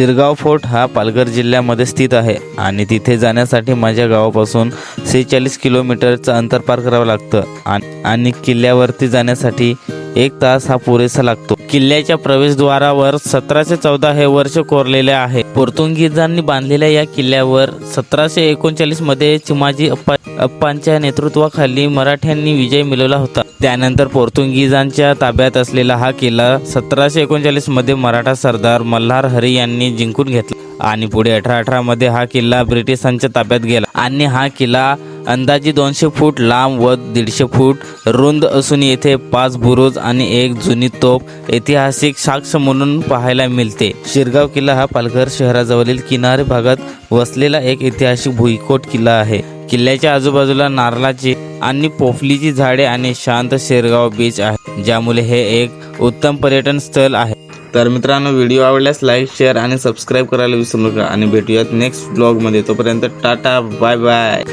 Shirgaon fort हा पालघर जिल्ह्यामध्ये स्थित आहे आणि तिथे जाण्यासाठी माझ्या गावापासून 46 किलोमीटरचं अंतर पार करावं लागतं आणि किल्ल्यावरती जाण्यासाठी 1 तास हा पुरेसा लागतो। किल्ल्याच्या प्रवेशद्वारावर 1714 हे वर्ष कोरलेले आहे। पोर्तुगीजांनी बांधलेल्या या किल्ल्यावर 1739 मध्ये चिमाजी अप्पांच्या नेतृत्वाखाली मराठ्यांनी विजय मिळवला होता। त्यानंतर पोर्तुगीजांच्या ताब्यात असलेला हा किल्ला 1739 मध्ये मराठा सरदार मल्हार हरी यांनी जिंकून घेतला आणि पुढे 1818 मध्ये हा किल्ला ब्रिटिशांच्या ताब्यात गेला आणि हा किल्ला अंदाजे 200 फूट लांब व 150 फूट रुंद असून येथे 5 बुरुज आणि 1 जुनी तोफ ऐतिहासिक साक्ष म्हणून पाहायला मिळते। शिरगाव किल्ला हा पालघर शहराजवळील किनारी भागात वसलेला एक ऐतिहासिक भुईकोट किल्ला आहे। किल्ल्याच्या आजूबाजूला नारळाची आणि पोफलीची झाडे आणि शांत शिरगाव बीच आहे, ज्यामुळे हे एक उत्तम पर्यटन स्थळ आहे। तर मित्रांनो, व्हिडिओ आवडल्यास लाईक, शेअर आणि सबस्क्राईब करायला विसरू नका आणि भेटूयात नेक्स्ट ब्लॉगमध्ये। तोपर्यंत टाटा, बाय बाय।